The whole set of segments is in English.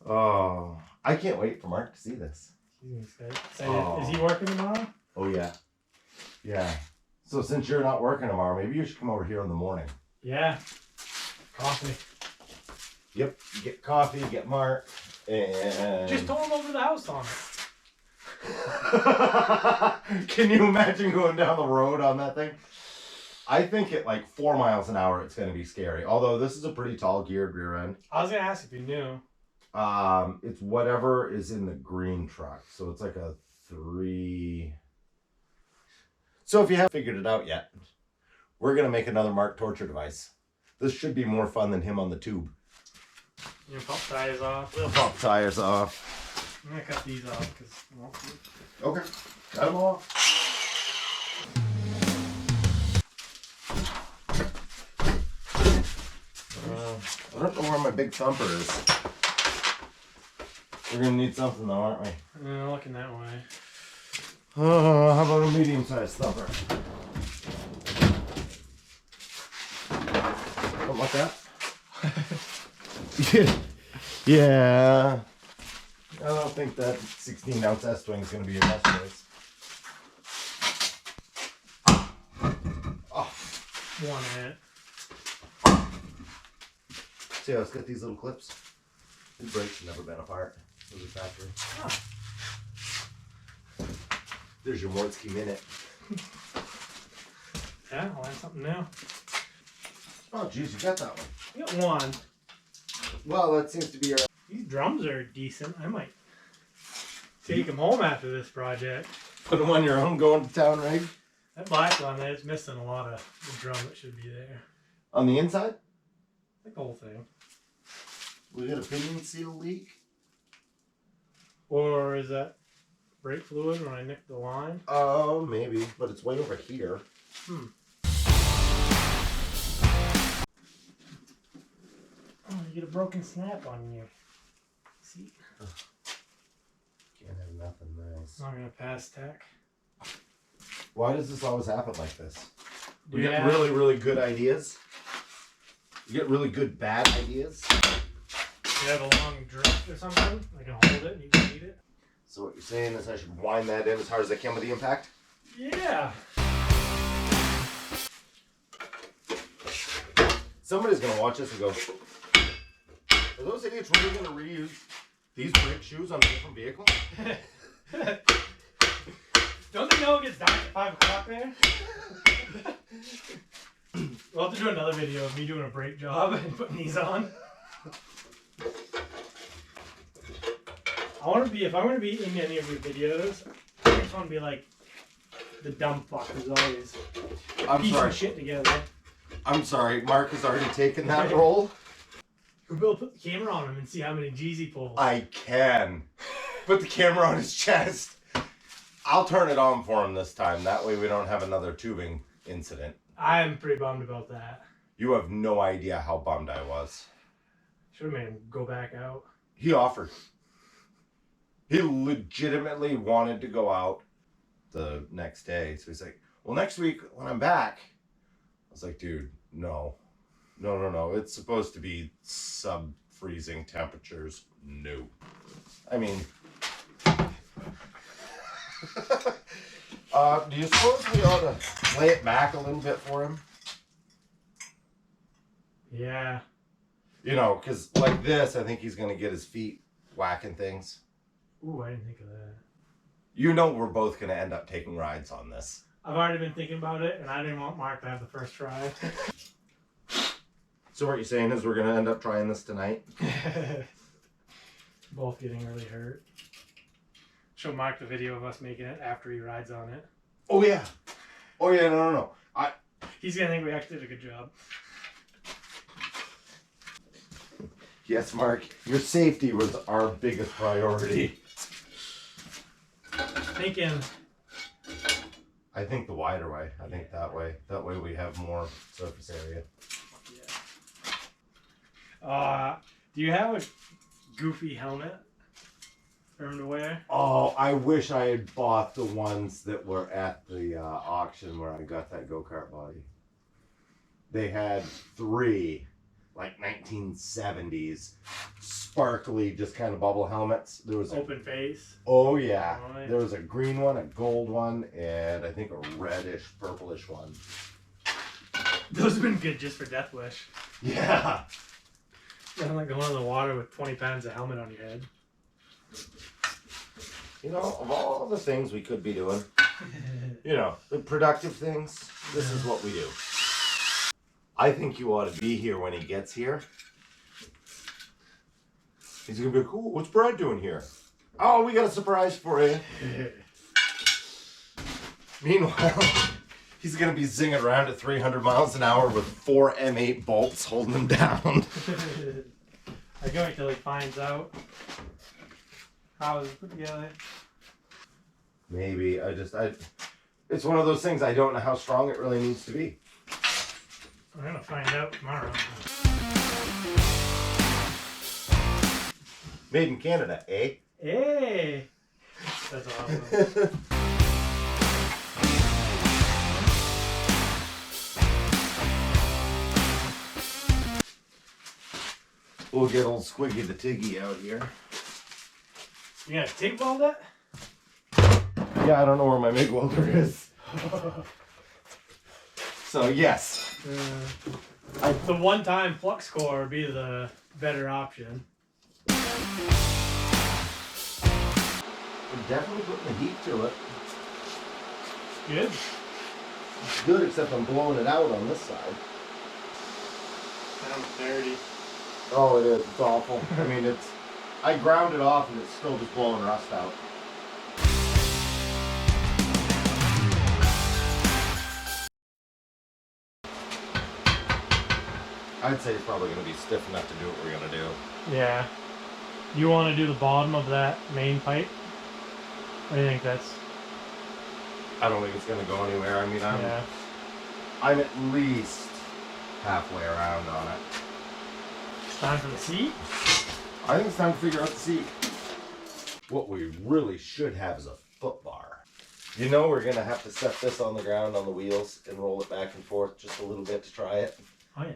Oh, I can't wait for Mark to see this. He's excited. Oh. Is he working tomorrow? Oh, yeah. Yeah. So since you're not working tomorrow, maybe you should come over here in the morning. Yeah. Coffee. Yep. You get coffee, you get Mark, and... Just tow him over to the house on it. Can you imagine going down the road on that thing? I think at like 4 miles an hour, it's going to be scary. Although this is a pretty tall geared rear end. I was going to ask if you knew. It's whatever is in the green truck. So it's like a 3... So if you haven't figured it out yet, we're going to make another Mark torture device. This should be more fun than him on the tube. You pop tires off? We'll pop tires off. I'm going to cut these off because I won't be. Okay. Cut them off. I don't know where my big thumper is. We're going to need something though, aren't we? Looking that way. How about a medium-sized thumper? Something like that? Yeah. I don't think that 16-ounce S-Twing is going to be your best choice. Oh. One minute. See how it's got these little clips? The brakes have never been apart. Those are factory. Huh. There's your Mortsky minute. Yeah, I'll learn something new. Oh, geez, you got that one. You got one. Well, that seems to be our... These drums are decent. I might take them home after this project. Put them on your own going to town rig? That black one there, it's missing a lot of the drum that should be there. On the inside? Like the whole thing. We got a pinion seal leak? Or is that brake fluid when I nicked the line? Oh, maybe, but it's way over here. Oh, you get a broken snap on your seat. Can't have nothing nice. Not gonna pass tech. Why does this always happen like this? We Yeah. get really, really good ideas. You get really good bad ideas. You have a long drift or something? I can hold it and you can eat it. So what you're saying is I should wind that in as hard as I can with the impact? Yeah. Somebody's going to watch this and go, are those idiots really going to reuse these brake shoes on a different vehicle? Don't they know it gets dark at 5 o'clock there? We'll have to do another video of me doing a brake job and putting these on. If I'm gonna be in any of your videos, I just want to be like the dumb fuck who's always piecing shit together. I'm sorry, Mark has already taken that role. We'll put the camera on him and see how many G's he pulls. I can. Put the camera on his chest. I'll turn it on for him this time. That way we don't have another tubing incident. I'm pretty bummed about that. You have no idea how bummed I was. Should have made him go back out. He offered. He legitimately wanted to go out the next day. So he's like, well, next week when I'm back. I was like, dude, no. No. It's supposed to be sub-freezing temperatures. No. I mean... do you suppose we ought to lay it back a little bit for him? Yeah. You know, because like this, I think he's going to get his feet whacking things. Ooh, I didn't think of that. You know we're both going to end up taking rides on this. I've already been thinking about it, and I didn't want Mark to have the first try. So what you're saying is we're going to end up trying this tonight? Both getting really hurt. Show Mark the video of us making it after he rides on it. Oh, yeah. Oh, yeah, no. He's going to think we actually did a good job. Yes, Mark, your safety was our biggest priority. Thinking. I think the wider way. I think that way. That way we have more surface area. Yeah. Do you have a goofy helmet for him to wear? Oh, I wish I had bought the ones that were at the auction where I got that go-kart body. They had 3. like 1970s sparkly, just kind of bubble helmets. There was open face. Oh yeah. Oh, yeah. There was a green one, a gold one, and I think a reddish, purplish one. Those have been good just for Death Wish. Yeah. Nothing like going in the water with 20 pounds of helmet on your head. You know, of all the things we could be doing, you know, the productive things, this is what we do. I think you ought to be here when he gets here. He's going to be like, cool, what's Brad doing here? Oh, we got a surprise for you. Meanwhile, he's going to be zinging around at 300 miles an hour with 4 M8 bolts holding him down. I can't wait till he finds out how it's put together. Maybe. It's one of those things, I don't know how strong it really needs to be. We're going to find out tomorrow. Made in Canada, eh? Hey! That's awesome. We'll get old Squiggy the Tiggy out here. You gonna TIG weld it? Yeah, I don't know where my MIG welder is. So, yes. The one-time flux core would be the better option. I'm definitely putting the heat to it. Good. It's good, except I'm blowing it out on this side. Sounds dirty. Oh, it is. It's awful. I mean, I ground it off and it's still just blowing rust out. I'd say it's probably going to be stiff enough to do what we're going to do. Yeah. You want to do the bottom of that main pipe? What do you think that's? I don't think it's going to go anywhere. I mean, I'm at least halfway around on it. It's time for the seat? I think it's time to figure out the seat. What we really should have is a foot bar. You know we're going to have to set this on the ground on the wheels and roll it back and forth just a little bit to try it. Oh yeah.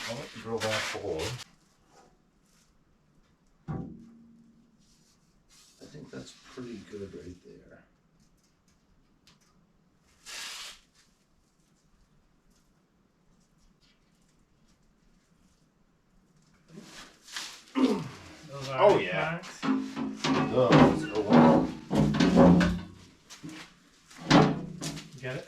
I'll let you drill that hole. I think that's pretty good right there. Those are Oh, yeah. Marks. Those are well. You get it?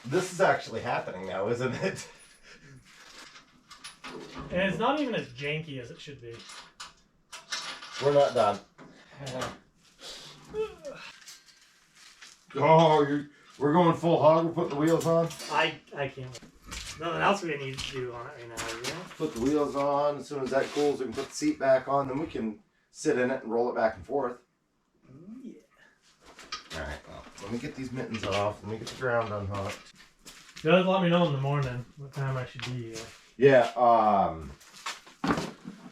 This is actually happening now, isn't it? And it's not even as janky as it should be. We're not done. Oh, we're going full hog. We're putting the wheels on. I can't wait. Nothing else we need to do on it right now, you know? Put the wheels on. As soon as that cools, we can put the seat back on. Then we can sit in it and roll it back and forth. Ooh, yeah. All right. Well, let me get these mittens off. Let me get the ground unhooked. Just let me know in the morning what time I should be here. Yeah.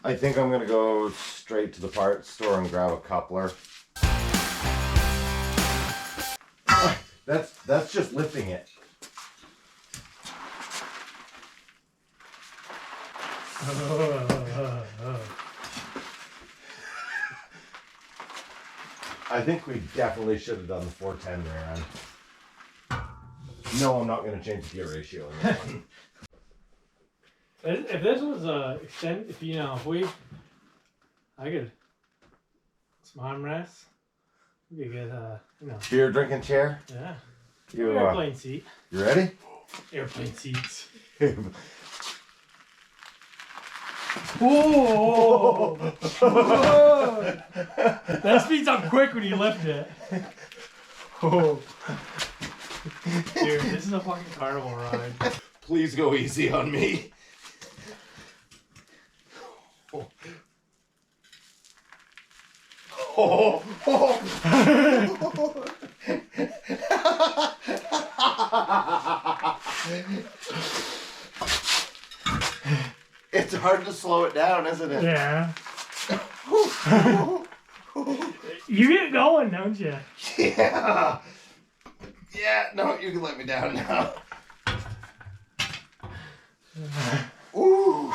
I think I'm gonna go straight to the parts store and grab a coupler. That's just lifting it. I think we definitely should have done the 410 there. No, I'm not going to change the gear ratio in this one. If this was extended, if I could some armrests. We could get Beer drinking chair. yeah. You Airplane seat. You ready? Airplane seats. Whoa! That speeds up quick when you lift it. Oh. Dude, this is a fucking carnival ride. Please go easy on me. Oh. It's hard to slow it down, isn't it? Yeah. You get going, don't you? Yeah. Yeah, no, you can let me down now. Ooh.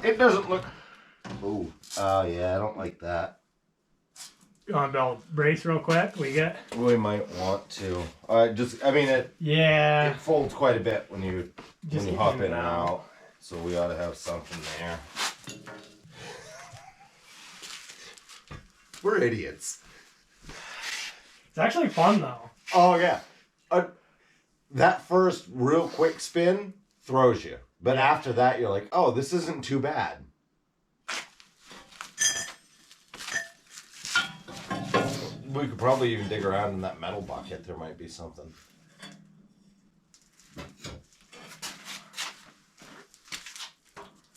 It doesn't look... Ooh. Oh, yeah, I don't like that. You want to build brace real quick? We might want to. It Yeah. it folds quite a bit when you hop in and out. out. So we ought to have something there. We're idiots. It's actually fun though. Oh yeah. That first real quick spin throws you. But after that you're like, oh, this isn't too bad. We could probably even dig around in that metal bucket. There might be something. I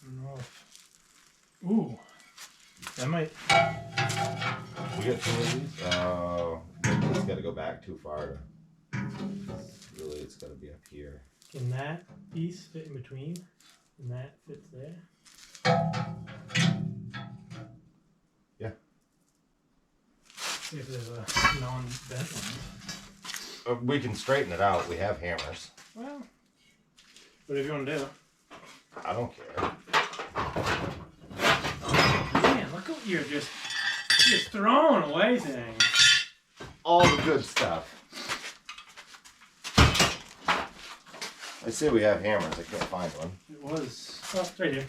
don't know. Ooh. That might... We got two of these? Maybe it's got to go back too far. Really, it's got to be up here. Can that piece fit in between? And that fits there? Yeah. See if there's a non-bent one. We can straighten it out. We have hammers. Well, whatever you want to do. I don't care. Man, look what you're just throwing away things. All the good stuff. I say we have hammers. I can't find one. It was... Oh, it's right here.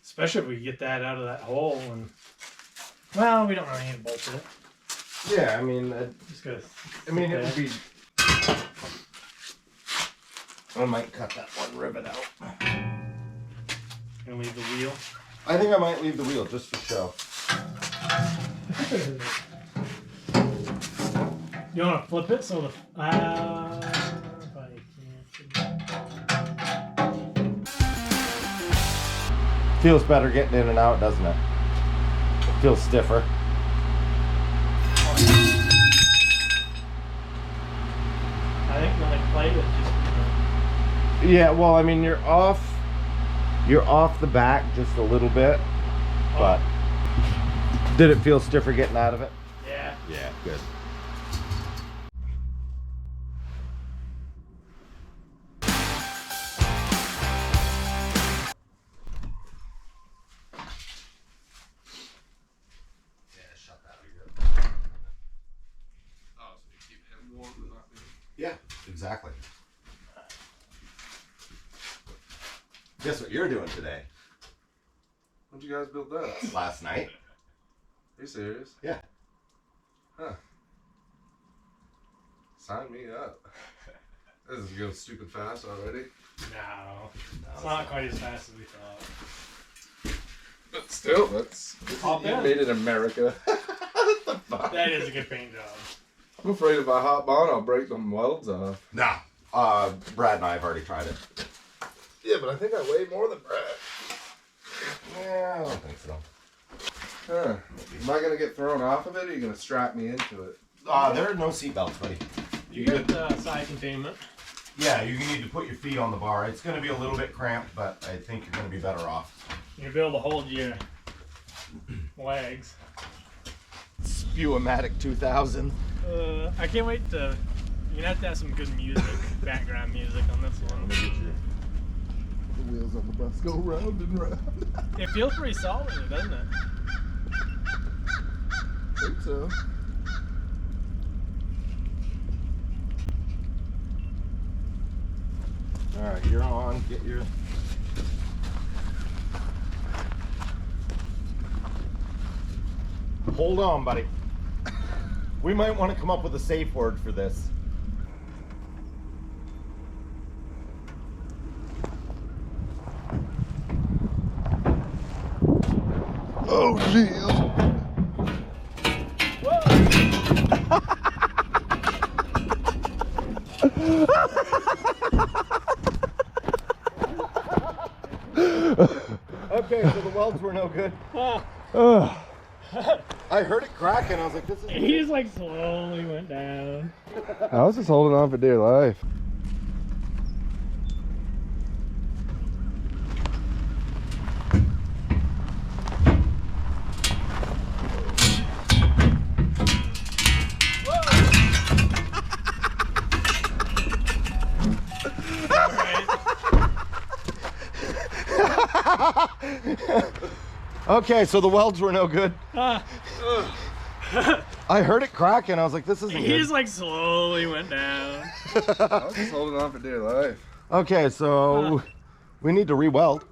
Especially if we get that out of that hole and... Well, we don't really need to bolt it. Yeah, I mean... Just gotta... it would be... I might cut that one rivet out. Gonna leave the wheel. I think I might leave the wheel just for show. You want to flip it so the... if I can't... Feels better getting in and out, doesn't it? It feels stiffer. I think when I play with just... Yeah, well, I mean, you're off the back just a little bit, but did it feel stiffer getting out of it? Yeah. Yeah, good. Yeah, exactly. Guess what you're doing today? When'd you guys build that? Last night. Are you serious? Yeah. Huh. Sign me up. This is going stupid fast already. No. It's not quite as fast as we thought. But still, that's... Hop You in. made it in America. What the fuck? That is a good paint job. I'm afraid if I hop on, I'll break some welds off. Nah. Brad and I have already tried it. Yeah, but I think I weigh more than Brad. Yeah, I don't think so. Huh. Am I going to get thrown off of it, or are you going to strap me into it? There are no seatbelts, buddy. You got side containment. Yeah, you need to put your feet on the bar. It's going to be a little bit cramped, but I think you're going to be better off. You'll be able to hold your legs. Spew-O-Matic 2000. I can't wait to... You're going to have some good music, background music on this one. The wheels on the bus go round and round. It feels pretty solid, doesn't it? I think so. Alright, you're on. Get your... Hold on, buddy. We might want to come up with a safe word for this. Oh, jeez. Okay, so the welds were no good. I heard it crack and I was like, this is... He just like slowly went down. I was just holding on for dear life. Okay, so the welds were no good. Uh, I heard it crack and I was like, this isn't he good. just like slowly went down. I was just holding on for dear life. Okay, so we need to re-weld.